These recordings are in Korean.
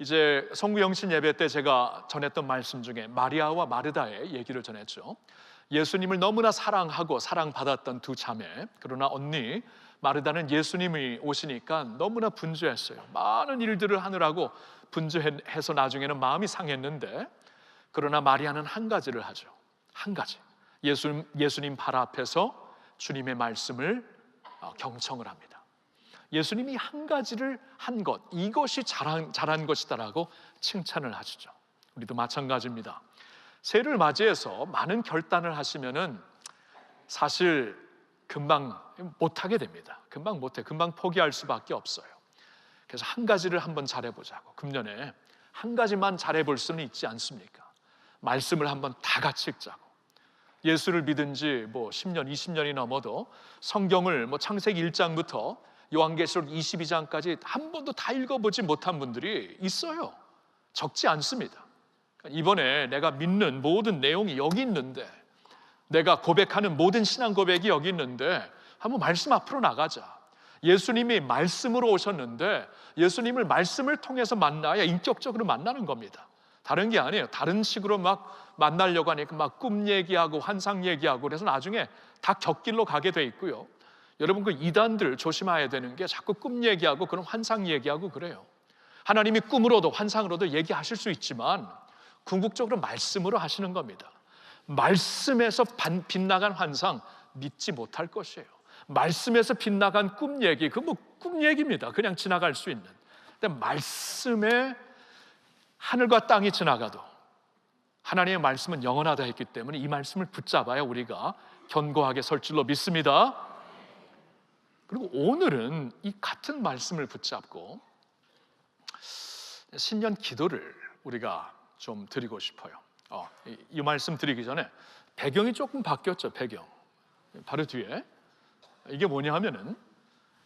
이제 성구영신 예배 때 제가 전했던 말씀 중에 마리아와 마르다의 얘기를 전했죠. 예수님을 너무나 사랑하고 사랑받았던 두 자매, 그러나 언니 마르다는 예수님이 오시니까 너무나 분주했어요. 많은 일들을 하느라고 분주해서 나중에는 마음이 상했는데, 그러나 마리아는 한 가지를 하죠. 한 가지. 예수님 발 앞에서 주님의 말씀을 경청을 합니다. 예수님이 한 가지를 한 것, 이것이 잘한 것이다라고 칭찬을 하시죠. 우리도 마찬가지입니다. 새해를 맞이해서 많은 결단을 하시면은 사실 금방 못하게 됩니다. 금방 포기할 수밖에 없어요. 그래서 한 가지를 한번 잘해보자고, 금년에 한 가지만 잘해볼 수는 있지 않습니까? 말씀을 한번 다 같이 읽자고. 예수를 믿은 지 10년, 20년이 넘어도 성경을 창세기 1장부터 요한계시록 22장까지 한 번도 다 읽어보지 못한 분들이 있어요. 적지 않습니다. 이번에 내가 믿는 모든 내용이 여기 있는데, 내가 고백하는 모든 신앙 고백이 여기 있는데 한번 말씀 앞으로 나가자. 예수님이 말씀으로 오셨는데 예수님을 말씀을 통해서 만나야 인격적으로 만나는 겁니다. 다른 게 아니에요. 다른 식으로 막 만나려고 하니까 막 꿈 얘기하고 환상 얘기하고 그래서 나중에 다 곁길로 가게 돼 있고요. 여러분, 그 이단들 조심해야 되는 게 자꾸 꿈 얘기하고 그런 환상 얘기하고 그래요. 하나님이 꿈으로도 환상으로도 얘기하실 수 있지만 궁극적으로 말씀으로 하시는 겁니다. 말씀에서 빗나간 환상 믿지 못할 것이에요. 말씀에서 빗나간 꿈 얘기, 꿈 얘기입니다. 그냥 지나갈 수 있는. 근데 말씀에 하늘과 땅이 지나가도 하나님의 말씀은 영원하다 했기 때문에 이 말씀을 붙잡아야 우리가 견고하게 설 줄로 믿습니다. 그리고 오늘은 이 같은 말씀을 붙잡고 신년 기도를 우리가 좀 드리고 싶어요. 이 말씀 드리기 전에 배경이 조금 바뀌었죠. 배경 바로 뒤에 이게 뭐냐 하면은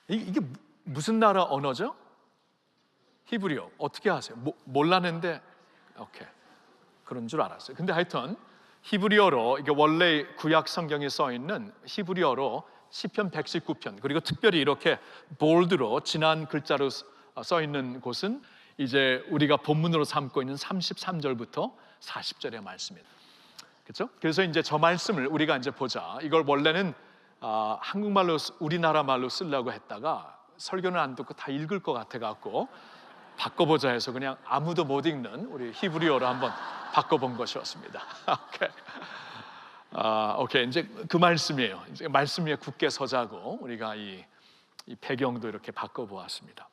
이게 무슨 나라 언어죠? 히브리어. 어떻게 아세요? 몰랐는데 오케이, 그런 줄 알았어요. 근데 하여튼 히브리어로, 이게 원래 구약 성경에 써 있는 히브리어로 시편 119편, 그리고 특별히 이렇게 볼드로 진한 글자로 써 있는 곳은 이제 우리가 본문으로 삼고 있는 33절부터 40절의 말씀입니다. 그렇죠? 그래서 이제 저 말씀을 우리가 이제 보자. 이걸 원래는 한국말로, 우리나라 말로 쓰려고 했다가 설교는 안 듣고 다 읽을 것 같아 갖고 바꿔보자 해서 그냥 아무도 못 읽는 우리 히브리어로 한번 바꿔본 것이었습니다. 오케이. 이제 그 말씀이에요. 이제 말씀 위에 굳게 서자고 우리가 이 배경도 이렇게 바꿔보았습니다.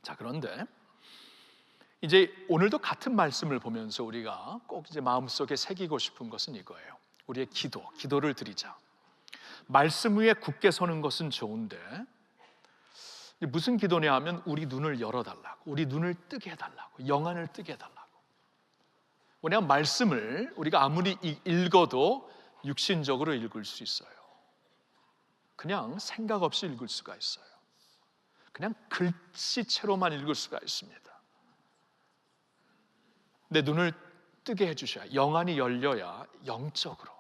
자, 그런데 이제 오늘도 같은 말씀을 보면서 우리가 꼭 이제 마음속에 새기고 싶은 것은 이거예요. 우리의 기도를 드리자. 말씀 위에 굳게 서는 것은 좋은데 무슨 기도냐 하면 우리 눈을 열어달라고, 우리 눈을 뜨게 해달라고, 영안을 뜨게 해달라고. 왜냐하면 말씀을 우리가 아무리 읽어도 육신적으로 읽을 수 있어요. 그냥 생각 없이 읽을 수가 있어요. 그냥 글씨체로만 읽을 수가 있습니다. 내 눈을 뜨게 해주셔야, 영안이 열려야 영적으로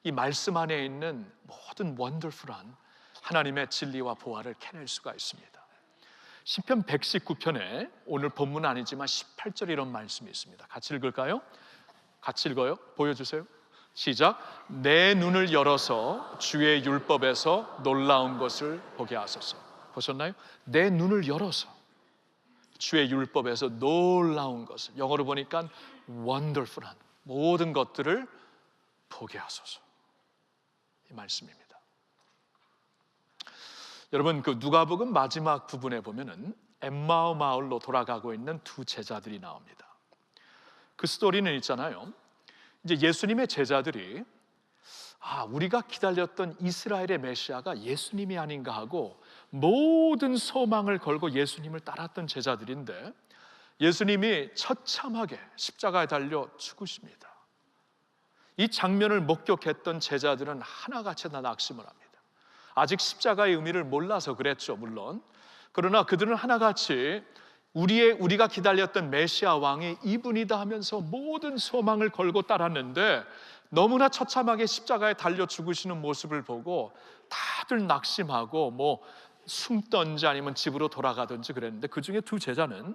이 말씀 안에 있는 모든 원더풀한 하나님의 진리와 보화를 캐낼 수가 있습니다. 시편 119편에 오늘 본문 아니지만 18절에 이런 말씀이 있습니다. 같이 읽을까요? 같이 읽어요. 보여주세요. 시작. 내 눈을 열어서 주의 율법에서 놀라운 것을 보게 하소서. 보셨나요? 내 눈을 열어서 주의 율법에서 놀라운 것을, 영어로 보니까 wonderful한 모든 것들을 보게 하소서. 이 말씀입니다. 여러분, 그 누가복음 마지막 부분에 보면은 엠마오 마을로 돌아가고 있는 두 제자들이 나옵니다. 그 스토리는 있잖아요. 이제 예수님의 제자들이 우리가 기다렸던 이스라엘의 메시아가 예수님이 아닌가 하고 모든 소망을 걸고 예수님을 따랐던 제자들인데 예수님이 처참하게 십자가에 달려 죽으십니다. 이 장면을 목격했던 제자들은 하나같이 다 낙심을 합니다. 아직 십자가의 의미를 몰라서 그랬죠, 물론. 그러나 그들은 하나같이 우리가 기다렸던 메시아 왕이 이분이다 하면서 모든 소망을 걸고 따랐는데 너무나 처참하게 십자가에 달려 죽으시는 모습을 보고 다들 낙심하고 숨던지 아니면 집으로 돌아가든지 그랬는데 그 중에 두 제자는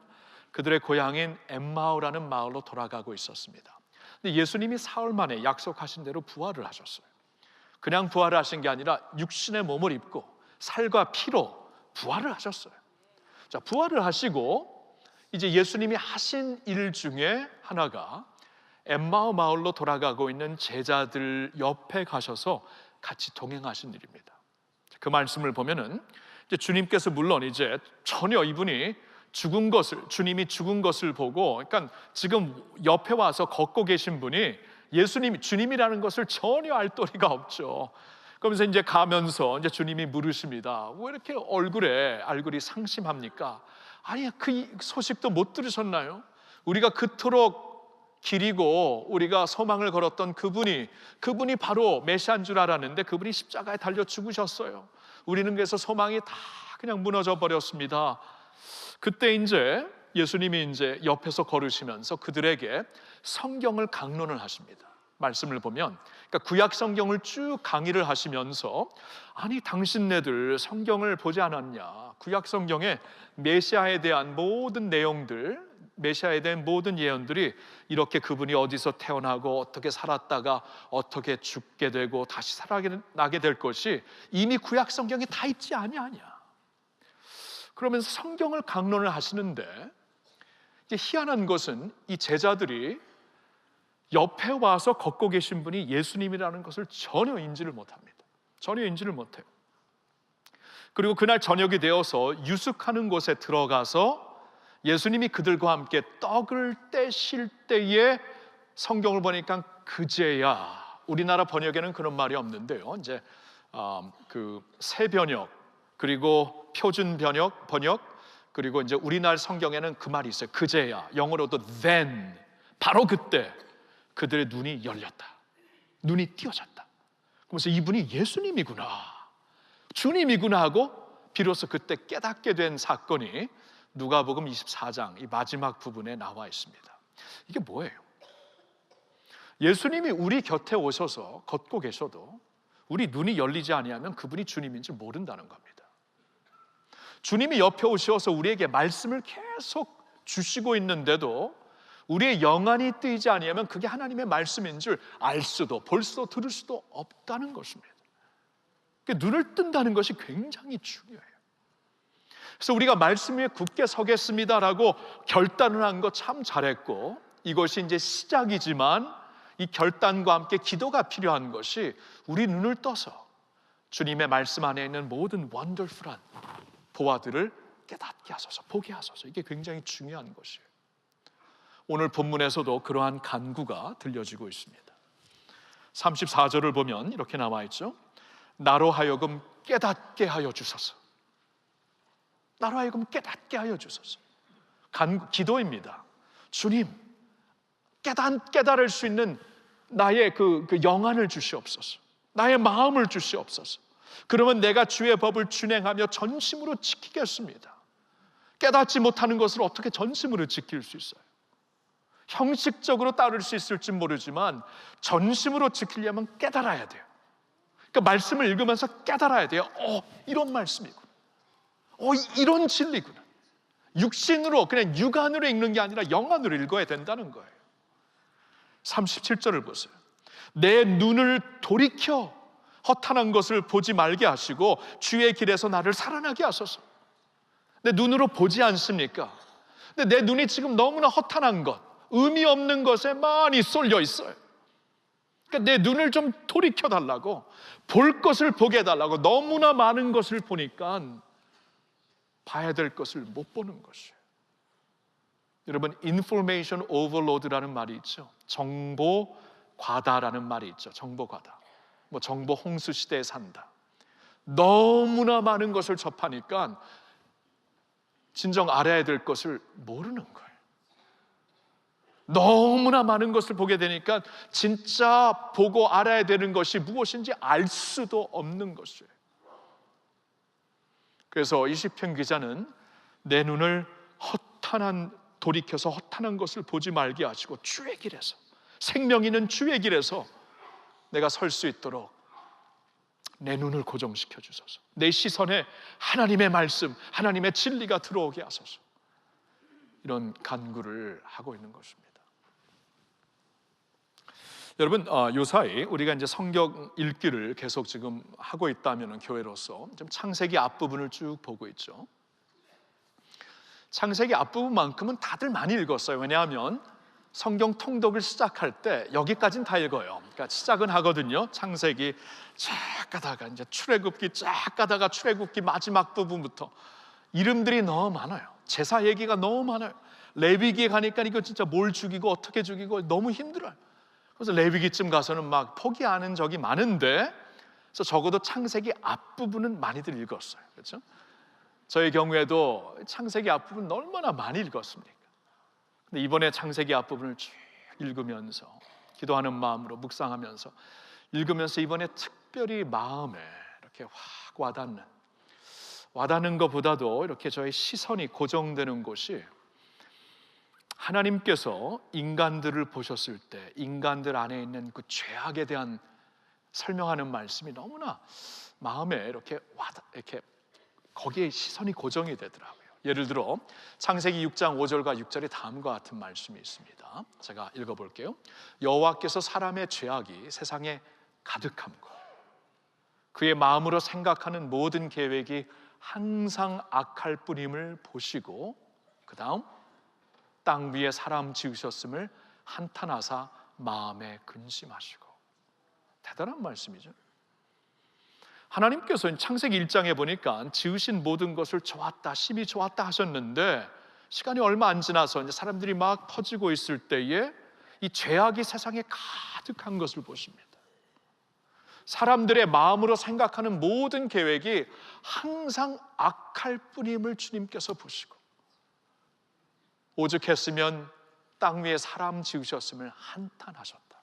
그들의 고향인 엠마오라는 마을로 돌아가고 있었습니다. 근데 예수님이 사흘 만에 약속하신 대로 부활을 하셨어요. 그냥 부활을 하신 게 아니라 육신의 몸을 입고 살과 피로 부활을 하셨어요. 자, 부활을 하시고 이제 예수님이 하신 일 중에 하나가 엠마오 마을로 돌아가고 있는 제자들 옆에 가셔서 같이 동행하신 일입니다. 그 말씀을 보면은 이제 주님께서 물론 이제 전혀 이분이 주님이 죽은 것을 보고, 그러니까 지금 옆에 와서 걷고 계신 분이 예수님이 주님이라는 것을 전혀 알 도리가 없죠. 그러면서 이제 가면서 이제 주님이 물으십니다. 왜 이렇게 얼굴이 상심합니까? 아니, 그 소식도 못 들으셨나요? 우리가 그토록 길이고 우리가 소망을 걸었던 그분이 바로 메시아인 줄 알았는데 그분이 십자가에 달려 죽으셨어요. 우리는 그래서 소망이 다 그냥 무너져 버렸습니다. 그때 이제 예수님이 이제 옆에서 걸으시면서 그들에게 성경을 강론을 하십니다. 말씀을 보면, 그러니까 구약 성경을 쭉 강의를 하시면서, 아니 당신네들 성경을 보지 않았냐? 구약 성경에 메시아에 대한 모든 내용들, 메시아에 대한 모든 예언들이 이렇게 그분이 어디서 태어나고 어떻게 살았다가 어떻게 죽게 되고 다시 살아나게 될 것이 이미 구약 성경에 다 있지 아니하냐? 그러면서 성경을 강론을 하시는데, 이제 희한한 것은 이 제자들이 옆에 와서 걷고 계신 분이 예수님이라는 것을 전혀 인지를 못합니다. 전혀 인지를 못해요. 그리고 그날 저녁이 되어서 유숙하는 곳에 들어가서 예수님이 그들과 함께 떡을 떼실 때에 성경을 보니까 그제야, 우리나라 번역에는 그런 말이 없는데요, 이제 그 새 번역 그리고 표준 번역 그리고 이제 우리나라 성경에는 그 말이 있어요. 그제야, 영어로도 then, 바로 그때 그들의 눈이 열렸다. 눈이 띄어졌다. 그러면서 이분이 예수님이구나, 주님이구나 하고 비로소 그때 깨닫게 된 사건이 누가복음 24장 이 마지막 부분에 나와 있습니다. 이게 뭐예요? 예수님이 우리 곁에 오셔서 걷고 계셔도 우리 눈이 열리지 아니하면 그분이 주님인지 모른다는 겁니다. 주님이 옆에 오셔서 우리에게 말씀을 계속 주시고 있는데도 우리의 영안이 뜨이지 아니하면 그게 하나님의 말씀인 줄 알 수도 볼 수도 들을 수도 없다는 것입니다. 그러니까 눈을 뜬다는 것이 굉장히 중요해요. 그래서 우리가 말씀 위에 굳게 서겠습니다라고 결단을 한 거 참 잘했고, 이것이 이제 시작이지만 이 결단과 함께 기도가 필요한 것이 우리 눈을 떠서 주님의 말씀 안에 있는 모든 원더풀한 보화들을 깨닫게 하소서, 보게 하소서. 이게 굉장히 중요한 것이에요. 오늘 본문에서도 그러한 간구가 들려지고 있습니다. 34절을 보면 이렇게 나와 있죠. 나로 하여금 깨닫게 하여 주소서. 나로 하여금 깨닫게 하여 주소서. 기도입니다. 주님, 깨달을 수 있는 나의 그 영안을 주시옵소서. 나의 마음을 주시옵소서. 그러면 내가 주의 법을 준행하며 전심으로 지키겠습니다. 깨닫지 못하는 것을 어떻게 전심으로 지킬 수 있어요? 형식적으로 따를 수 있을지 모르지만 전심으로 지키려면 깨달아야 돼요. 그러니까 말씀을 읽으면서 깨달아야 돼요. 이런 말씀이구나. 이런 진리구나. 육신으로, 그냥 육안으로 읽는 게 아니라 영안으로 읽어야 된다는 거예요. 37절을 보세요. 내 눈을 돌이켜 허탄한 것을 보지 말게 하시고 주의 길에서 나를 살아나게 하소서. 내 눈으로 보지 않습니까? 근데 내 눈이 지금 너무나 허탄한 것, 의미 없는 것에 많이 쏠려 있어요. 그러니까 내 눈을 좀 돌이켜 달라고, 볼 것을 보게 해달라고. 너무나 많은 것을 보니까 봐야 될 것을 못 보는 것이에요. 여러분, information overload라는 말이 있죠. 정보 과다라는 말이 있죠. 정보 과다. 정보 홍수 시대에 산다. 너무나 많은 것을 접하니까 진정 알아야 될 것을 모르는 거예요. 너무나 많은 것을 보게 되니까 진짜 보고 알아야 되는 것이 무엇인지 알 수도 없는 것이에요. 그래서 이 시편 기자는 내 눈을 돌이켜서 허탄한 것을 보지 말게 하시고 주의 길에서, 생명 있는 주의 길에서 내가 설 수 있도록 내 눈을 고정시켜 주소서. 내 시선에 하나님의 말씀, 하나님의 진리가 들어오게 하소서. 이런 간구를 하고 있는 것입니다. 여러분, 요사이 우리가 이제 성경 읽기를 계속 지금 하고 있다면 교회로서 좀 창세기 앞부분을 쭉 보고 있죠. 창세기 앞부분만큼은 다들 많이 읽었어요. 왜냐하면 성경 통독을 시작할 때 여기까지는 다 읽어요. 그러니까 시작은 하거든요. 창세기 쫙 가다가 이제 출애굽기 쫙 가다가 출애굽기 마지막 부분부터 이름들이 너무 많아요. 제사 얘기가 너무 많아요. 레위기에 가니까 이거 진짜 뭘 죽이고 어떻게 죽이고 너무 힘들어요. 그래서 레위기쯤 가서는 막 포기하는 적이 많은데, 그래서 적어도 창세기 앞부분은 많이들 읽었어요. 그렇죠? 저의 경우에도 창세기 앞부분 얼마나 많이 읽었습니까? 근데 이번에 창세기 앞부분을 쭉 읽으면서 기도하는 마음으로 묵상하면서 읽으면서 이번에 특별히 마음에 이렇게 확 와닿는 것보다도 이렇게 저의 시선이 고정되는 곳이, 하나님께서 인간들을 보셨을 때 인간들 안에 있는 그 죄악에 대한 설명하는 말씀이 너무나 마음에 이렇게 거기에 시선이 고정이 되더라고요. 예를 들어 창세기 6장 5절과 6절에 다음과 같은 말씀이 있습니다. 제가 읽어볼게요. 여호와께서 사람의 죄악이 세상에 가득함과 그의 마음으로 생각하는 모든 계획이 항상 악할 뿐임을 보시고, 그 다음 땅 위에 사람 지으셨음을 한탄하사 마음에 근심하시고. 대단한 말씀이죠. 하나님께서 창세기 1장에 보니까 지으신 모든 것을 좋았다, 심히 좋았다 하셨는데, 시간이 얼마 안 지나서 이제 사람들이 막 퍼지고 있을 때에 이 죄악이 세상에 가득한 것을 보십니다. 사람들의 마음으로 생각하는 모든 계획이 항상 악할 뿐임을 주님께서 보시고, 오죽했으면 땅 위에 사람 지으셨음을 한탄하셨다.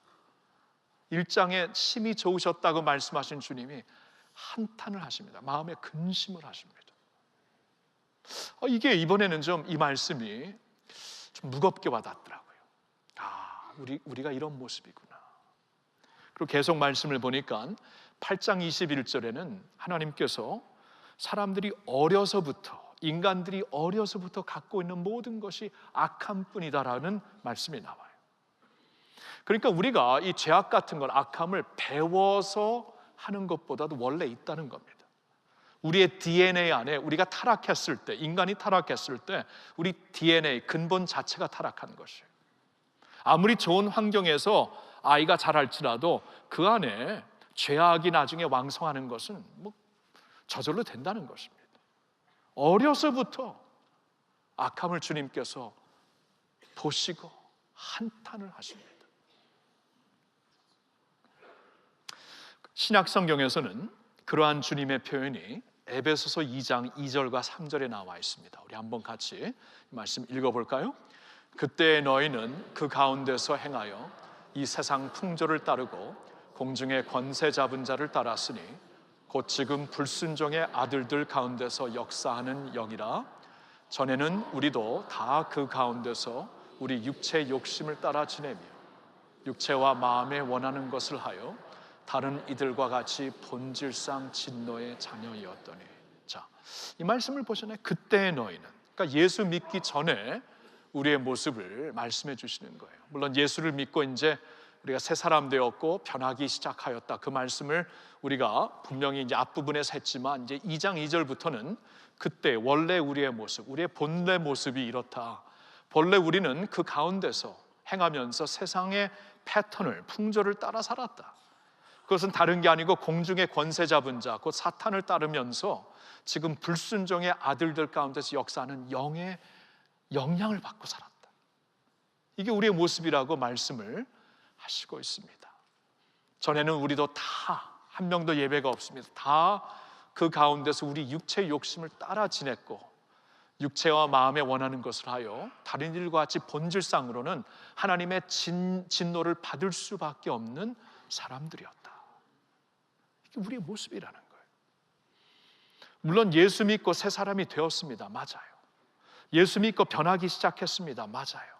1장에 심히 좋으셨다고 말씀하신 주님이 한탄을 하십니다. 마음에 근심을 하십니다. 이게 이번에는 좀 이 말씀이 좀 무겁게 와닿더라고요. 우리가 이런 모습이구나. 그리고 계속 말씀을 보니까 8장 21절에는 하나님께서 사람들이 인간들이 어려서부터 갖고 있는 모든 것이 악한 뿐이다라는 말씀이 나와요. 그러니까 우리가 이 죄악 같은 걸, 악함을 배워서 하는 것보다도 원래 있다는 겁니다. 우리의 DNA 안에 우리가 타락했을 때, 인간이 타락했을 때 우리 DNA 근본 자체가 타락한 것이에요. 아무리 좋은 환경에서 아이가 자랄지라도 그 안에 죄악이 나중에 왕성하는 것은 저절로 된다는 것입니다. 어려서부터 악함을 주님께서 보시고 한탄을 하십니다. 신약 성경에서는 그러한 주님의 표현이 에베소서 2장 2절과 3절에 나와 있습니다. 우리 한번 같이 말씀 읽어볼까요? 그때 너희는 그 가운데서 행하여 이 세상 풍조를 따르고 공중의 권세 잡은 자를 따랐으니 곧 지금 불순종의 아들들 가운데서 역사하는 영이라. 전에는 우리도 다 그 가운데서 우리 육체의 욕심을 따라 지내며 육체와 마음에 원하는 것을 하여 다른 이들과 같이 본질상 진노의 자녀이었더니. 자, 이 말씀을 보시나요? 그때의 너희는, 그러니까 예수 믿기 전에 우리의 모습을 말씀해 주시는 거예요. 물론 예수를 믿고 이제 우리가 새 사람 되었고 변하기 시작하였다, 그 말씀을 우리가 분명히 이제 앞부분에서 했지만, 이제 2장 2절부터는 그때 원래 우리의 모습, 우리의 본래 모습이 이렇다. 본래 우리는 그 가운데서 행하면서 세상의 패턴을, 풍조를 따라 살았다. 그것은 다른 게 아니고 공중의 권세 잡은 자, 곧 사탄을 따르면서 지금 불순종의 아들들 가운데서 역사하는 영의 영향을 받고 살았다. 이게 우리의 모습이라고 말씀을 하시고 있습니다. 전에는 우리도 다 한 명도 예외가 없습니다. 다 그 가운데서 우리 육체의 욕심을 따라 지냈고 육체와 마음에 원하는 것을 하여 다른 일과 같이 본질상으로는 하나님의 진노를 받을 수밖에 없는 사람들이었다. 이게 우리의 모습이라는 거예요. 물론 예수 믿고 새 사람이 되었습니다. 맞아요. 예수 믿고 변하기 시작했습니다. 맞아요.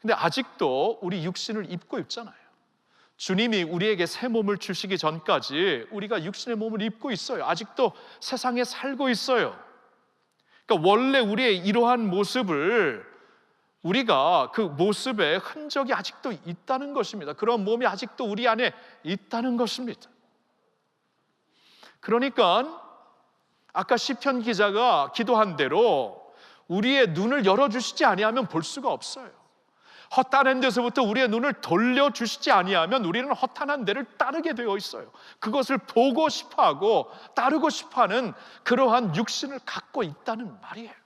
근데 아직도 우리 육신을 입고 있잖아요. 주님이 우리에게 새 몸을 주시기 전까지 우리가 육신의 몸을 입고 있어요. 아직도 세상에 살고 있어요. 그러니까 원래 우리의 이러한 모습을 우리가 그 모습에 흔적이 아직도 있다는 것입니다. 그런 몸이 아직도 우리 안에 있다는 것입니다. 그러니까 아까 시편 기자가 기도한 대로 우리의 눈을 열어주시지 아니하면 볼 수가 없어요. 허탄한 데서부터 우리의 눈을 돌려주시지 아니하면 우리는 허탄한 데를 따르게 되어 있어요. 그것을 보고 싶어하고 따르고 싶어하는 그러한 육신을 갖고 있다는 말이에요.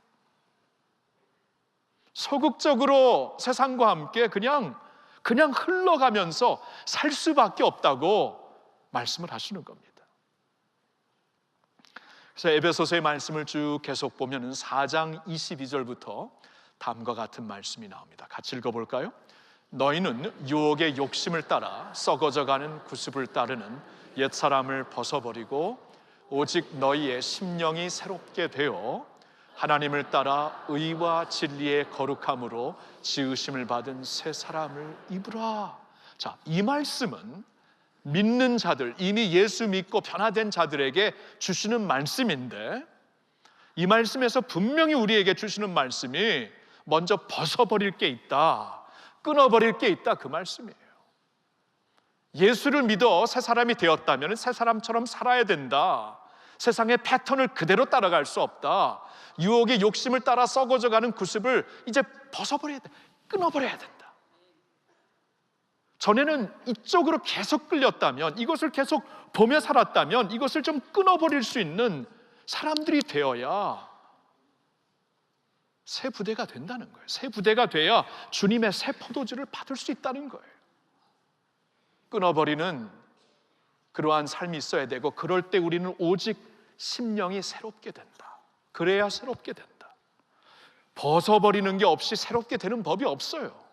소극적으로 세상과 함께 그냥 흘러가면서 살 수밖에 없다고 말씀을 하시는 겁니다. 그래서 에베소서의 말씀을 쭉 계속 보면 4장 22절부터 다음과 같은 말씀이 나옵니다. 같이 읽어볼까요? 너희는 유혹의 욕심을 따라 썩어져가는 구습을 따르는 옛사람을 벗어버리고 오직 너희의 심령이 새롭게 되어 하나님을 따라 의와 진리의 거룩함으로 지으심을 받은 새 사람을 입으라. 자, 이 말씀은 믿는 자들, 이미 예수 믿고 변화된 자들에게 주시는 말씀인데, 이 말씀에서 분명히 우리에게 주시는 말씀이 먼저 벗어버릴 게 있다, 끊어버릴 게 있다, 그 말씀이에요. 예수를 믿어 새 사람이 되었다면 새 사람처럼 살아야 된다. 세상의 패턴을 그대로 따라갈 수 없다. 유혹의 욕심을 따라 썩어져가는 구습을 이제 벗어버려야 돼, 끊어버려야 된다. 전에는 이쪽으로 계속 끌렸다면, 이것을 계속 보며 살았다면 이것을 좀 끊어버릴 수 있는 사람들이 되어야 새 부대가 된다는 거예요. 새 부대가 돼야 주님의 새 포도주를 받을 수 있다는 거예요. 끊어버리는 그러한 삶이 있어야 되고, 그럴 때 우리는 오직 심령이 새롭게 된다. 그래야 새롭게 된다. 벗어버리는 게 없이 새롭게 되는 법이 없어요.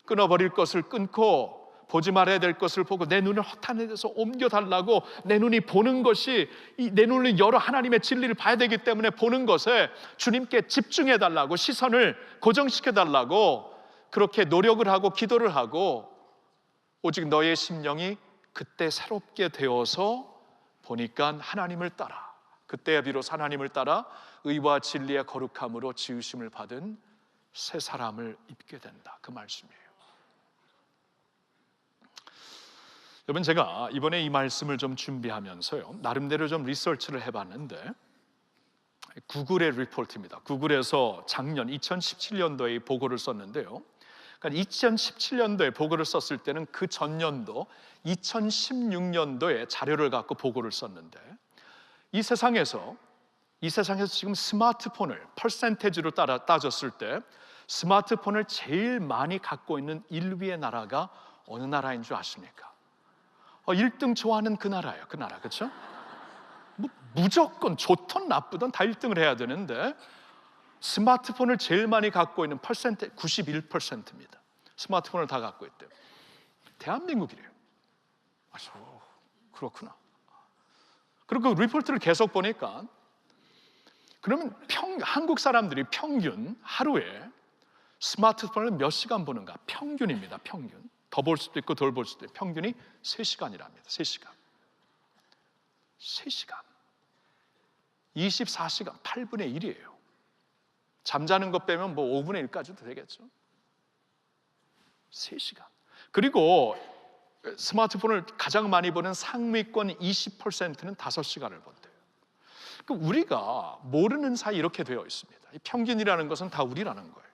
끊어버릴 것을 끊고 보지 말아야 될 것을 보고 내 눈을 허탄한 데서 옮겨달라고, 내 눈이 보는 것이, 내 눈을 열어 하나님의 진리를 봐야 되기 때문에 보는 것에 주님께 집중해달라고, 시선을 고정시켜달라고 그렇게 노력을 하고 기도를 하고, 오직 너의 심령이 그때 새롭게 되어서 보니까 하나님을 따라, 그때야 비로소 하나님을 따라 의와 진리의 거룩함으로 지으심을 받은 새 사람을 입게 된다, 그 말씀이에요. 여러분, 제가 이번에 이 말씀을 좀 준비하면서요, 나름대로 좀 리서치를 해봤는데, 구글의 리포트입니다. 구글에서 작년 2017년도에 보고를 썼는데요, 그러니까 2017년도에 보고를 썼을 때는 그 전년도 2016년도에 자료를 갖고 보고를 썼는데, 이 세상에서 지금 스마트폰을 퍼센테이지로 따졌을 때 스마트폰을 제일 많이 갖고 있는 1위의 나라가 어느 나라인 줄 아십니까? 1등 좋아하는 그 나라예요. 그 나라, 그렇죠? 뭐 무조건 좋든 나쁘든 다 1등을 해야 되는데, 스마트폰을 제일 많이 갖고 있는 퍼센트 91%입니다. 스마트폰을 다 갖고 있대요. 대한민국이래요. 그렇구나. 그리고 그 리포트를 계속 보니까, 그러면 한국 사람들이 평균 하루에 스마트폰을 몇 시간 보는가? 평균입니다. 평균. 더 볼 수도 있고 덜 볼 수도 있고, 평균이 3시간이랍니다. 3시간. 3시간. 24시간, 8분의 1이에요. 잠자는 것 빼면 뭐 5분의 1까지도 되겠죠. 3시간. 그리고 스마트폰을 가장 많이 보는 상위권 20%는 5시간을 본대요. 우리가 모르는 사이 이렇게 되어 있습니다. 이 평균이라는 것은 다 우리라는 거예요.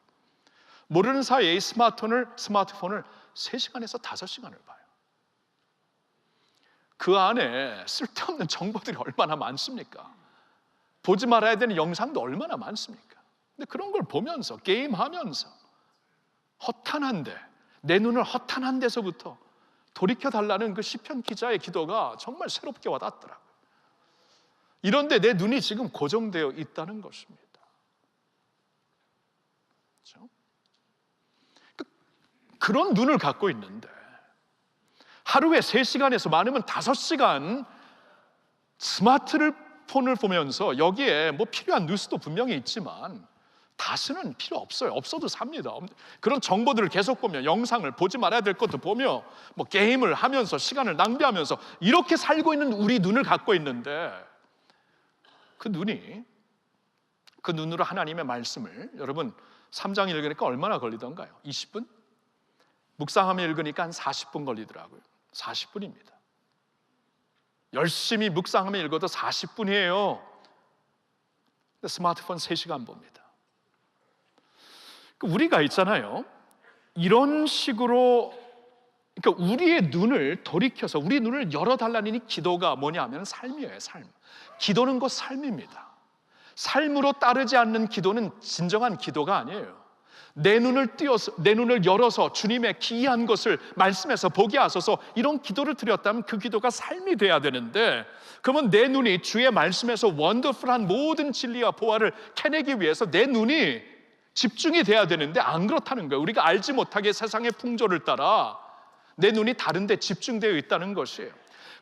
모르는 사이에 스마트폰을 3시간에서 5시간을 봐요. 그 안에 쓸데없는 정보들이 얼마나 많습니까? 보지 말아야 되는 영상도 얼마나 많습니까? 근데 그런 걸 보면서, 게임하면서 허탄한데, 내 눈을 허탄한 데서부터 돌이켜달라는 그 시편 기자의 기도가 정말 새롭게 와닿더라고요. 이런데 내 눈이 지금 고정되어 있다는 것입니다. 그렇죠? 그런 눈을 갖고 있는데, 하루에 3시간에서 많으면 5시간 스마트폰을 보면서, 여기에 뭐 필요한 뉴스도 분명히 있지만 다수는 필요 없어요. 없어도 삽니다. 그런 정보들을 계속 보며, 영상을 보지 말아야 될 것도 보며, 뭐 게임을 하면서 시간을 낭비하면서 이렇게 살고 있는 우리 눈을 갖고 있는데, 그 눈으로 하나님의 말씀을 여러분 3장 읽으니까 얼마나 걸리던가요? 20분? 묵상하며 읽으니까 한 40분 걸리더라고요. 40분입니다. 열심히 묵상하며 읽어도 40분이에요. 스마트폰 3시간 봅니다. 우리가 있잖아요, 이런 식으로, 그러니까 우리의 눈을 돌이켜서 우리 눈을 열어달라니 기도가 뭐냐 하면 삶이에요. 삶. 기도는 곧 삶입니다. 삶으로 따르지 않는 기도는 진정한 기도가 아니에요. 내 눈을 열어서 주님의 기이한 것을 말씀에서 보게 하소서, 이런 기도를 드렸다면 그 기도가 삶이 돼야 되는데, 그러면 내 눈이 주의 말씀에서 원더풀한 모든 진리와 보화를 캐내기 위해서 내 눈이 집중이 돼야 되는데 안 그렇다는 거예요. 우리가 알지 못하게 세상의 풍조를 따라 내 눈이 다른 데 집중되어 있다는 것이에요.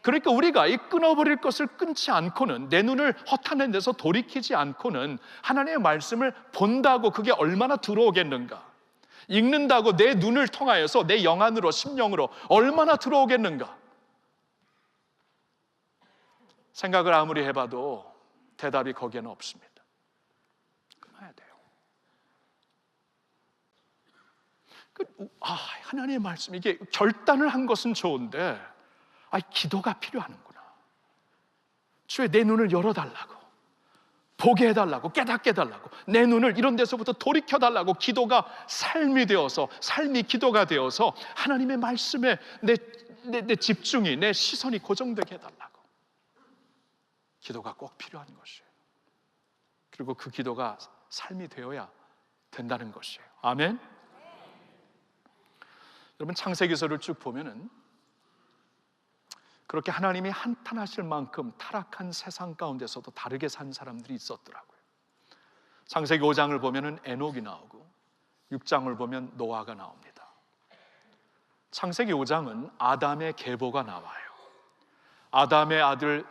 그러니까 우리가 이 끊어버릴 것을 끊지 않고는, 내 눈을 허탄한 데서 돌이키지 않고는 하나님의 말씀을 본다고 그게 얼마나 들어오겠는가, 읽는다고 내 눈을 통하여서 내 영 안으로, 심령으로 얼마나 들어오겠는가, 생각을 아무리 해봐도 대답이 거기에는 없습니다. 끊어야 돼요. 하나님의 말씀, 이게 결단을 한 것은 좋은데 기도가 필요하는구나. 주의 내 눈을 열어달라고, 보게 해달라고, 깨닫게 해달라고, 내 눈을 이런 데서부터 돌이켜달라고. 기도가 삶이 되어서, 삶이 기도가 되어서 하나님의 말씀에 내 집중이, 내 시선이 고정되게 해달라고. 기도가 꼭 필요한 것이에요. 그리고 그 기도가 삶이 되어야 된다는 것이에요. 아멘. 여러분, 창세기서를 쭉 보면은 그렇게 하나님이 한탄하실 만큼 타락한 세상 가운데서도 다르게 산 사람들이 있었더라고요. 창세기 5장을 보면은 에녹이 나오고 6장을 보면 노아가 나옵니다. 창세기 5장은 아담의 계보가 나와요. 아담의 아들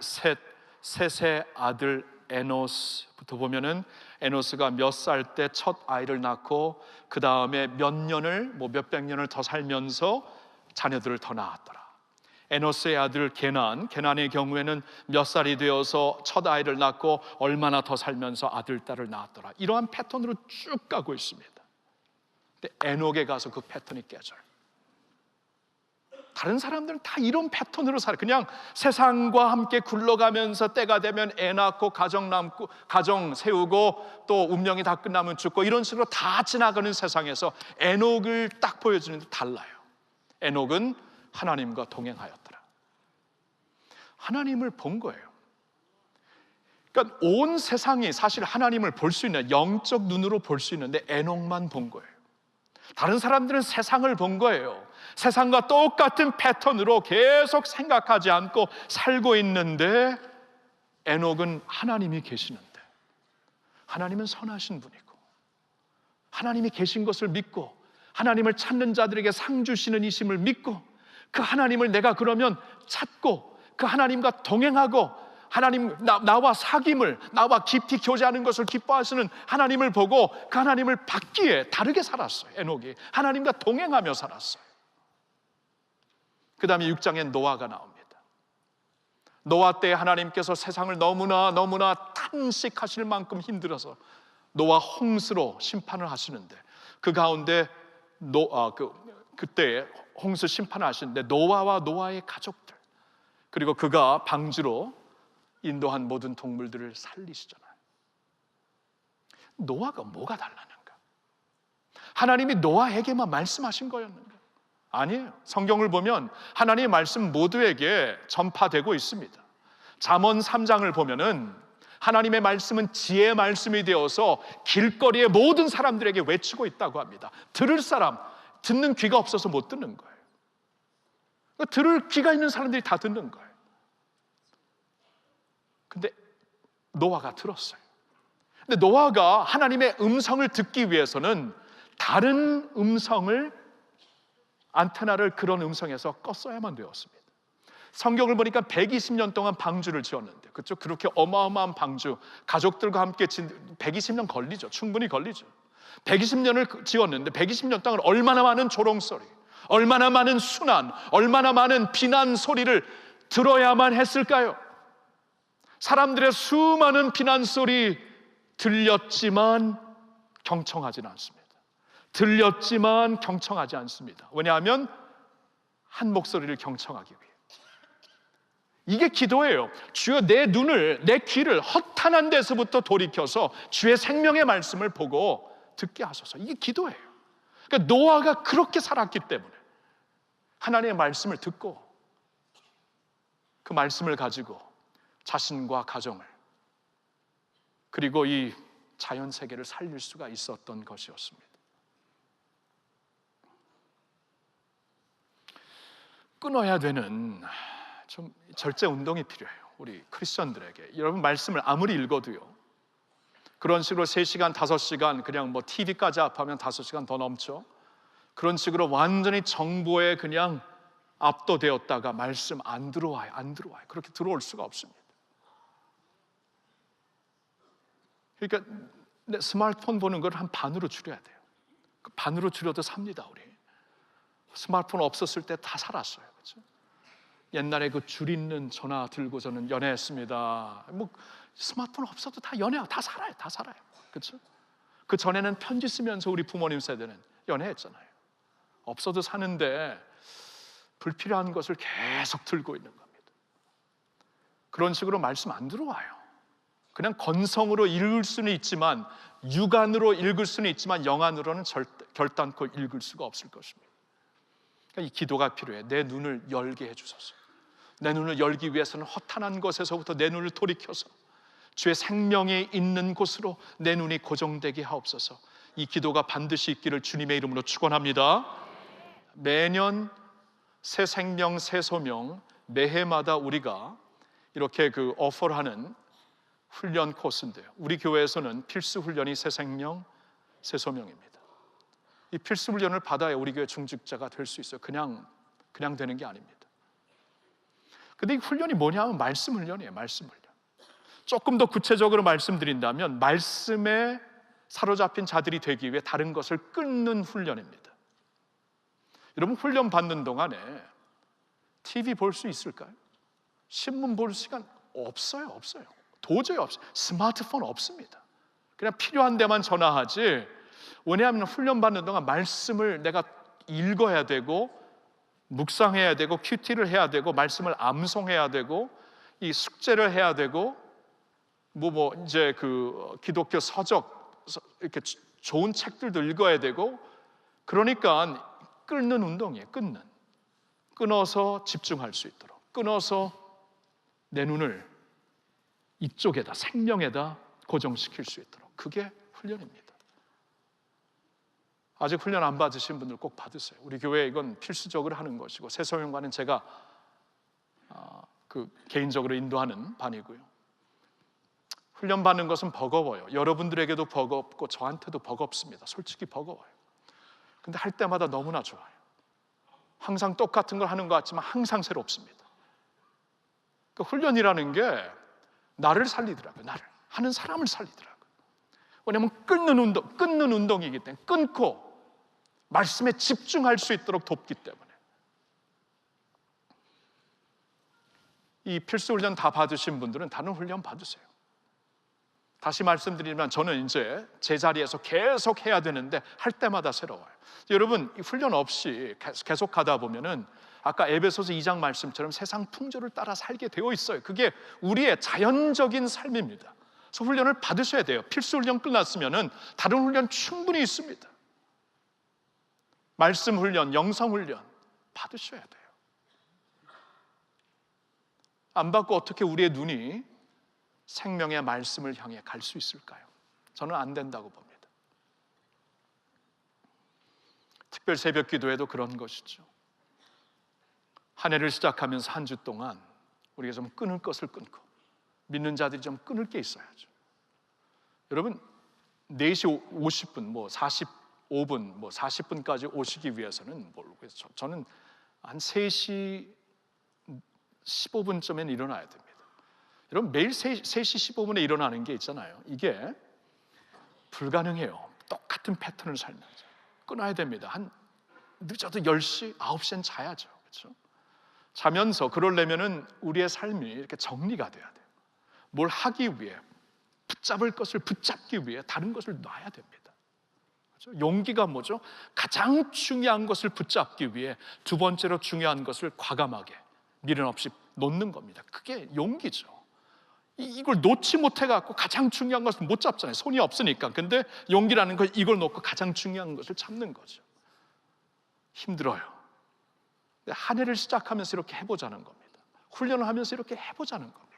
셋의 아들 에노스부터 보면은 에노스가 몇 살 때 첫 아이를 낳고 그 다음에 몇백 년을 더 살면서 자녀들을 더 낳았더라. 에노스의 아들 게난의 경우에는 몇 살이 되어서 첫 아이를 낳고 얼마나 더 살면서 아들, 딸을 낳았더라. 이러한 패턴으로 쭉 가고 있습니다. 근데 에녹에 가서 그 패턴이 깨져요. 다른 사람들은 다 이런 패턴으로 살아요. 그냥 세상과 함께 굴러가면서 때가 되면 애 낳고 가정 세우고 또 운명이 다 끝나면 죽고, 이런 식으로 다 지나가는 세상에서 에녹을 딱 보여주는데 달라요. 에녹은 하나님과 동행하였더라. 하나님을 본 거예요. 그러니까 온 세상이 사실 하나님을 볼 수 있는, 영적 눈으로 볼 수 있는데 에녹만 본 거예요. 다른 사람들은 세상을 본 거예요. 세상과 똑같은 패턴으로 계속 생각하지 않고 살고 있는데, 에녹은 하나님이 계시는데, 하나님은 선하신 분이고 하나님이 계신 것을 믿고 하나님을 찾는 자들에게 상 주시는 이심을 믿고 그 하나님을 내가 그러면 찾고 그 하나님과 동행하고 하나님 나와 사귐을, 나와 깊이 교제하는 것을 기뻐하시는 하나님을 보고 그 하나님을 받기에 다르게 살았어요. 에녹이 하나님과 동행하며 살았어요. 그 다음에 6장에 노아가 나옵니다. 노아 때 하나님께서 세상을 너무나 탄식하실 만큼 힘들어서 노아 홍수로 심판을 하시는데, 그 가운데 그때 홍수 심판을 하시는데 노아와 노아의 가족들, 그리고 그가 방주로 인도한 모든 동물들을 살리시잖아요. 노아가 뭐가 달랐는가? 하나님이 노아에게만 말씀하신 거였는가? 아니에요. 성경을 보면 하나님의 말씀 모두에게 전파되고 있습니다. 잠언 3장을 보면은 하나님의 말씀은 지혜의 말씀이 되어서 길거리의 모든 사람들에게 외치고 있다고 합니다. 들을 사람, 듣는 귀가 없어서 못 듣는 거예요. 들을 귀가 있는 사람들이 다 듣는 거예요. 근데 노아가 들었어요. 근데 노아가 하나님의 음성을 듣기 위해서는 다른 음성을, 안테나를 그런 음성에서 껐어야만 되었습니다. 성경을 보니까 120년 동안 방주를 지었는데, 그렇죠? 그렇게 어마어마한 방주, 가족들과 함께 120년 걸리죠. 충분히 걸리죠. 120년을 지었는데 120년 동안 얼마나 많은 조롱소리, 얼마나 많은 순환, 얼마나 많은 비난 소리를 들어야만 했을까요? 사람들의 수많은 비난 소리 들렸지만 경청하지는 않습니다. 들렸지만 경청하지 않습니다. 왜냐하면 한 목소리를 경청하기 위해. 이게 기도예요. 주여, 내 눈을, 내 귀를 허탄한 데서부터 돌이켜서 주의 생명의 말씀을 보고 듣게 하소서. 이게 기도예요. 그러니까 노아가 그렇게 살았기 때문에 하나님의 말씀을 듣고 그 말씀을 가지고 자신과 가정을, 그리고 이 자연 세계를 살릴 수가 있었던 것이었습니다. 끊어야 되는 좀 절제 운동이 필요해요. 우리 크리스천들에게. 여러분, 말씀을 아무리 읽어도요, 그런 식으로 3시간, 5시간 그냥 뭐 TV까지 합하면 5시간 더 넘죠. 그런 식으로 완전히 정보에 그냥 압도되었다가 말씀 안 들어와요. 그렇게 들어올 수가 없습니다. 그러니까 스마트폰 보는 걸 한 반으로 줄여야 돼요. 그 반으로 줄여도 삽니다. 우리 스마트폰 없었을 때 다 살았어요. 그렇죠? 옛날에 그 줄 있는 전화 들고 저는 연애했습니다. 뭐 스마트폰 없어도 다 연애하고 다 살아요. 그렇죠? 그 전에는 편지 쓰면서 우리 부모님 세대는 연애했잖아요. 없어도 사는데 불필요한 것을 계속 들고 있는 겁니다. 그런 식으로 말씀 안 들어와요. 그냥 건성으로 읽을 수는 있지만, 육안으로 읽을 수는 있지만 영안으로는 결단코 읽을 수가 없을 것입니다. 그러니까 이 기도가 필요해. 내 눈을 열게 해주소서. 내 눈을 열기 위해서는 허탄한 것에서부터 내 눈을 돌이켜서 주의 생명이 있는 곳으로 내 눈이 고정되게 하옵소서. 이 기도가 반드시 있기를 주님의 이름으로 축원합니다. 매년 새 생명, 새 소명, 매해마다 우리가 이렇게 그 오퍼를 하는 훈련 코스인데요, 우리 교회에서는 필수 훈련이 새 생명, 새 소명입니다. 이 필수 훈련을 받아야 우리 교회 중직자가 될 수 있어요. 그냥 되는 게 아닙니다. 근데 이 훈련이 뭐냐 하면 말씀 훈련이에요. 말씀 훈련. 조금 더 구체적으로 말씀드린다면, 말씀에 사로잡힌 자들이 되기 위해 다른 것을 끊는 훈련입니다. 여러분, 훈련 받는 동안에 TV 볼 수 있을까요? 신문 볼 시간 없어요. 도저히 없어요. 스마트폰 없습니다. 그냥 필요한 데만 전화하지. 왜냐하면 훈련 받는 동안 말씀을 내가 읽어야 되고, 묵상해야 되고, 큐티를 해야 되고, 말씀을 암송해야 되고, 이 숙제를 해야 되고, 이제 그 기독교 서적, 이렇게 좋은 책들도 읽어야 되고. 그러니까 끊는 운동이에요. 끊어서 집중할 수 있도록, 끊어서 내 눈을 이쪽에다, 생명에다 고정시킬 수 있도록. 그게 훈련입니다. 아직 훈련 안 받으신 분들 꼭 받으세요. 우리 교회에 이건 필수적으로 하는 것이고, 새소명과는 제가 개인적으로 인도하는 반이고요. 훈련 받는 것은 버거워요. 여러분들에게도 버겁고 저한테도 버겁습니다. 솔직히 버거워요. 근데 할 때마다 너무나 좋아요. 항상 똑같은 걸 하는 것 같지만 항상 새롭습니다. 그 훈련이라는 게 나를 살리더라고요. 나를, 하는 사람을 살리더라고요. 왜냐하면 끊는 운동이기 때문에, 끊고 말씀에 집중할 수 있도록 돕기 때문에. 이 필수 훈련 다 받으신 분들은 다른 훈련 받으세요. 다시 말씀드리면, 저는 이제 제자리에서 계속 해야 되는데 할 때마다 새로워요. 여러분, 이 훈련 없이 계속 하다 보면은 아까 에베소서 2장 말씀처럼 세상 풍조를 따라 살게 되어 있어요. 그게 우리의 자연적인 삶입니다. 그래서 훈련을 받으셔야 돼요. 필수 훈련 끝났으면은 다른 훈련 충분히 있습니다. 말씀 훈련, 영성 훈련 받으셔야 돼요. 안 받고 어떻게 우리의 눈이 생명의 말씀을 향해 갈 수 있을까요? 저는 안 된다고 봅니다. 특별 새벽 기도에도 그런 것이죠. 한 해를 시작하면서 한 주 동안 우리가 좀 끊을 것을 끊고, 믿는 자들이 좀 끊을 게 있어야죠. 여러분, 4시 50분, 45분, 40분까지 오시기 위해서는 모르겠어요. 저는 한 3시 15분쯤엔 일어나야 됩니다. 여러분, 매일 3시 15분에 일어나는 게 있잖아요. 이게 불가능해요. 똑같은 패턴을 살면서 끊어야 됩니다. 한 늦어도 10시, 9시엔 자야죠. 그렇죠? 자면서 그러려면은 우리의 삶이 이렇게 정리가 돼야 돼요. 뭘 하기 위해, 붙잡을 것을 붙잡기 위해 다른 것을 놔야 됩니다. 용기가 뭐죠? 가장 중요한 것을 붙잡기 위해 두 번째로 중요한 것을 과감하게 미련 없이 놓는 겁니다. 그게 용기죠. 이걸 놓지 못해갖고 가장 중요한 것을 못 잡잖아요. 손이 없으니까. 근데 용기라는 건 이걸 놓고 가장 중요한 것을 잡는 거죠. 힘들어요. 한 해를 시작하면서 이렇게 해보자는 겁니다. 훈련을 하면서 이렇게 해보자는 겁니다.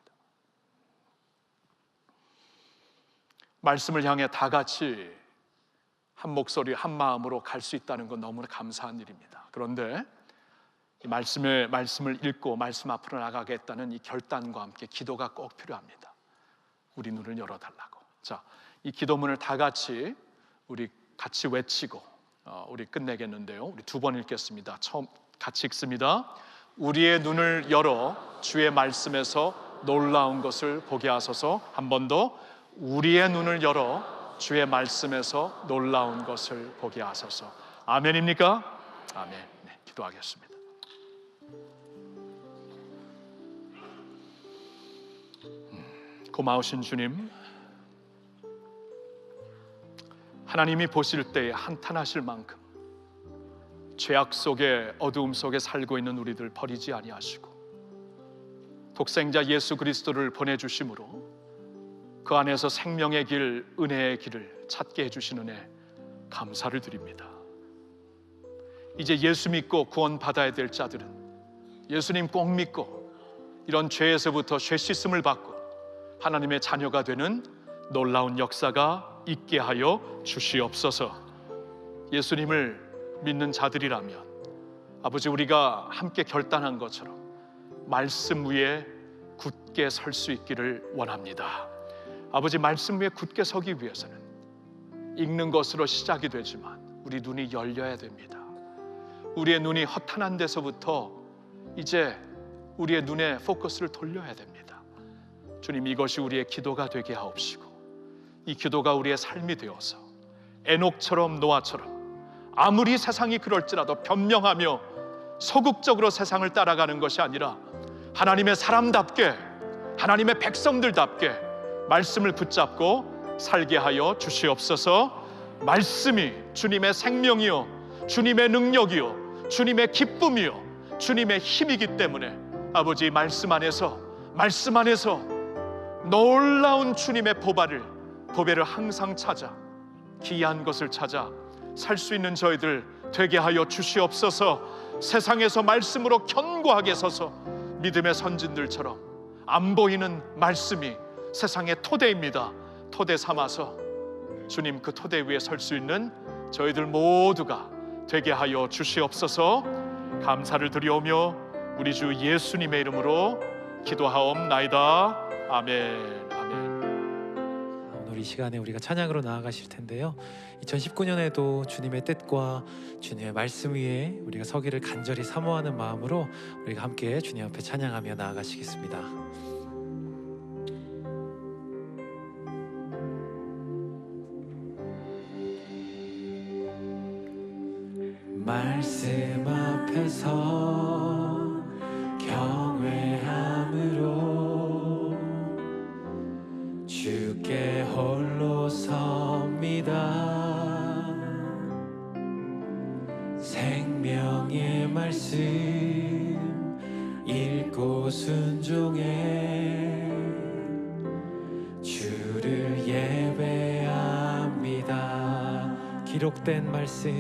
말씀을 향해 다 같이 한 목소리 한 마음으로 갈 수 있다는 건 너무나 감사한 일입니다. 그런데 이 말씀을 읽고 말씀 앞으로 나가겠다는 이 결단과 함께 기도가 꼭 필요합니다. 우리 눈을 열어달라고. 자, 이 기도문을 다 같이 우리 같이 외치고 우리 끝내겠는데요. 우리 두 번 읽겠습니다. 처음 같이 읽습니다. 우리의 눈을 열어 주의 말씀에서 놀라운 것을 보게 하소서. 한 번 더. 우리의 눈을 열어 주의 말씀에서 놀라운 것을 보게 하소서. 아멘입니까? 아멘. 네, 기도하겠습니다. 고마우신 주님, 하나님이 보실 때에 한탄하실 만큼 죄악 속에 어두움 속에 살고 있는 우리들 버리지 아니하시고 독생자 예수 그리스도를 보내주심으로 그 안에서 생명의 길, 은혜의 길을 찾게 해주신 은혜 감사를 드립니다. 이제 예수 믿고 구원 받아야 될 자들은 예수님 꼭 믿고 이런 죄에서부터 죄 씻음을 받고 하나님의 자녀가 되는 놀라운 역사가 있게 하여 주시옵소서. 예수님을 믿는 자들이라면 아버지, 우리가 함께 결단한 것처럼 말씀 위에 굳게 설 수 있기를 원합니다. 아버지, 말씀 위에 굳게 서기 위해서는 읽는 것으로 시작이 되지만 우리 눈이 열려야 됩니다. 우리의 눈이 허탄한 데서부터 이제 우리의 눈에 포커스를 돌려야 됩니다. 주님, 이것이 우리의 기도가 되게 하옵시고 이 기도가 우리의 삶이 되어서 에녹처럼 노아처럼 아무리 세상이 그럴지라도 변명하며 소극적으로 세상을 따라가는 것이 아니라 하나님의 사람답게, 하나님의 백성들답게 말씀을 붙잡고 살게 하여 주시옵소서. 말씀이 주님의 생명이요, 주님의 능력이요, 주님의 기쁨이요, 주님의 힘이기 때문에 아버지, 말씀 안에서 놀라운 주님의 보배를 항상 찾아 귀한 것을 찾아 살 수 있는 저희들 되게 하여 주시옵소서. 세상에서 말씀으로 견고하게 서서 믿음의 선진들처럼 안 보이는 말씀이 세상의 토대입니다. 토대 삼아서 주님 그 토대 위에 설 수 있는 저희들 모두가 되게 하여 주시옵소서. 감사를 드리오며 우리 주 예수님의 이름으로 기도하옵나이다. 아멘. 오늘 이 시간에 우리가 찬양으로 나아가실 텐데요, 2019년에도 주님의 뜻과 주님의 말씀 위에 우리가 서기를 간절히 사모하는 마음으로 우리가 함께 주님 앞에 찬양하며 나아가시겠습니다. 말씀 앞에서 경외함으로 주께 홀로 섭니다. 생명의 말씀 읽고 순종해 주를 예배합니다. 기록된 말씀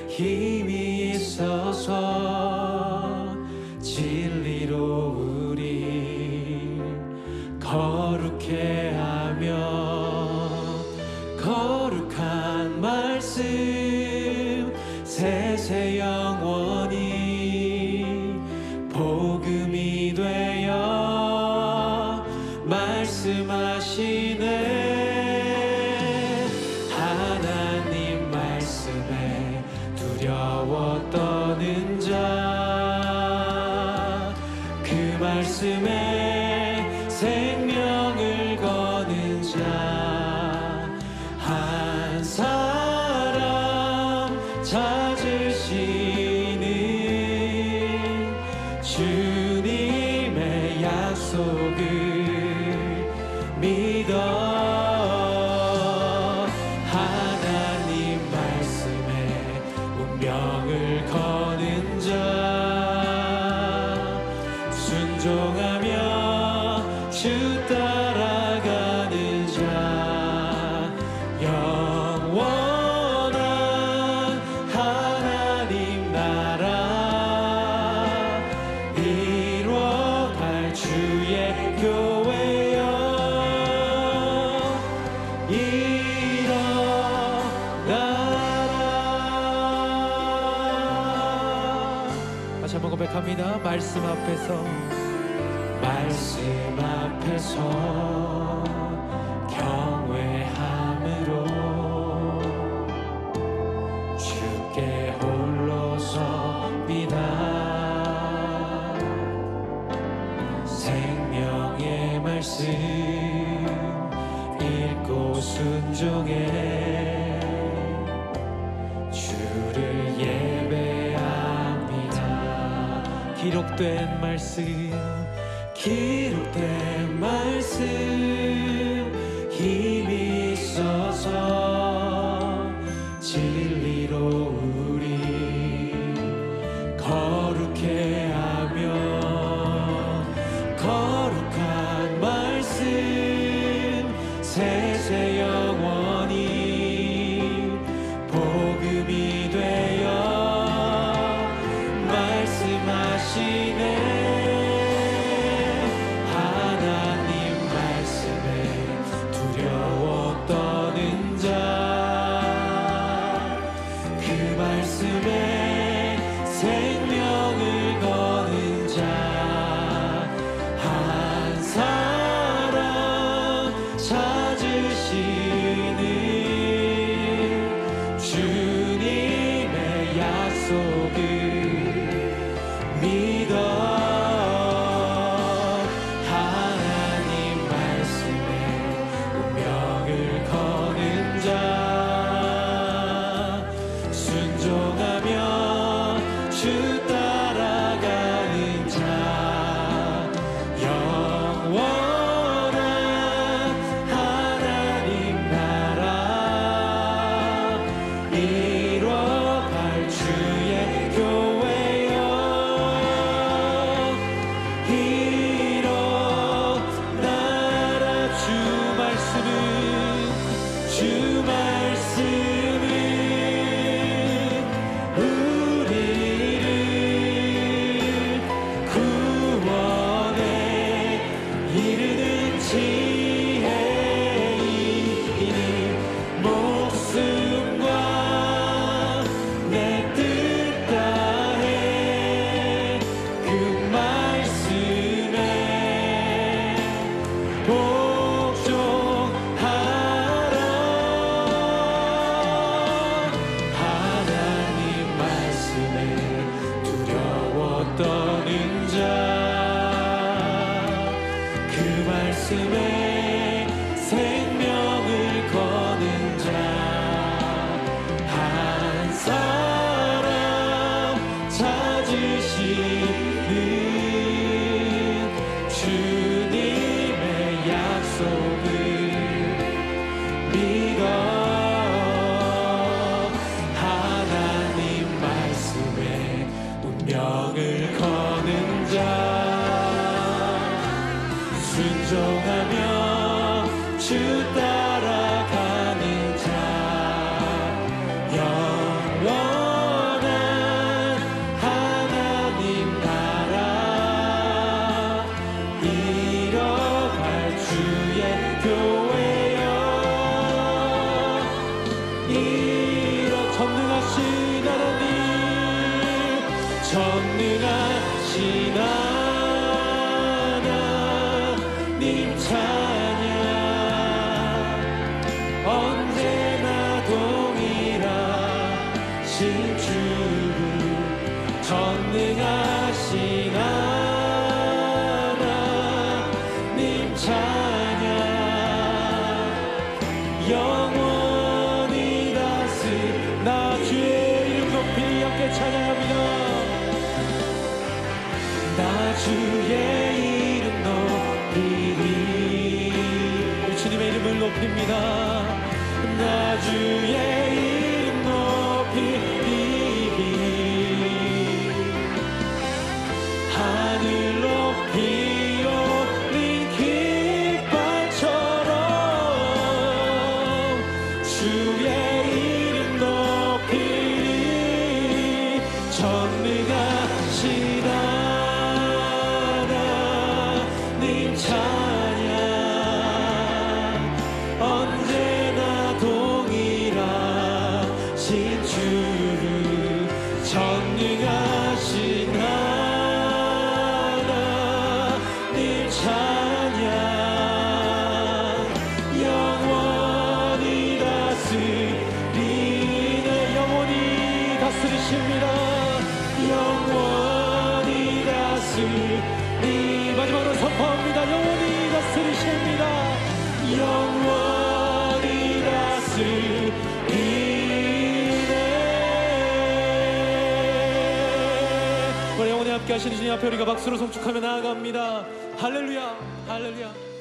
힘이 있어서 진리로 우리 거룩해 하며 거룩한 말씀 세세 영원히 복음이 되어 말씀하시네. 하나님 말씀에 두려워 떠는 자, 그 말씀에 생명을 거는 자, 한 사람 찾으시는 주님의 약속을 믿어 하나님 말씀에 운명을 거는 자 순종하며 주 따라가는 자 영원한 하나님 나라 이루어갈 주의 교회여 일어나라. 다시 한번 고백합니다. 말씀 앞에서 경외함으로 주께 홀로 섭니다. 생명의 말씀 읽고 순종해 주를 예배합니다. 기록된 말씀 힘이 있어서 진리로 우리 거룩해 하며 거룩한 말씀 세세 영원히 복음이 되어 말씀하시네. 생명을 거는 자 한 사람 찾으시는 주님의 약속을 믿어 하나님 말씀에 운명을 거는 자 순종하며 주 따라가는 자 영원한 하나님 나라 이루어갈 주의 교회여 일어나라. 주 말씀은 우리를 구원에 이르는 지혜이니 목숨과 내 뜻 다해 그 말씀에 복종하라. 하나님 말씀에 두려워 떠는 자 그 말씀에 생명을 거는 자 한 사람 찾으시는 주님의 약속을 믿어 하나님 말씀에 운명을 거는 자 순종하며 주 따라가는 자 영원한 하나님 나라 이뤄갈 주의 교회여 전능하신 하나님 찬양 언제나 동일하신 주 전능하신 하나님 찬양 영원히 다스나 주의 이름 높이 함께 찬양합니다. 나 주의 이름 높이리 높입니다. 나 주의 이름 높이리. 하늘 높이 올린 깃발처럼 주의 이름 높이리. 전능하신 하나님 찬양 언제나 동일하신 주 전능하신 하나님 찬양 영원히 다스리네. 영원히 다스리십니다. 영원히 다스리. 마지막으로 선포합니다. 영원히 다스리십니다. 영원히 다스리네. 우리 영원히 함께 하시는 주님 앞에 우리가 박수로 송축하며 나아갑니다. 할렐루야, 할렐루야.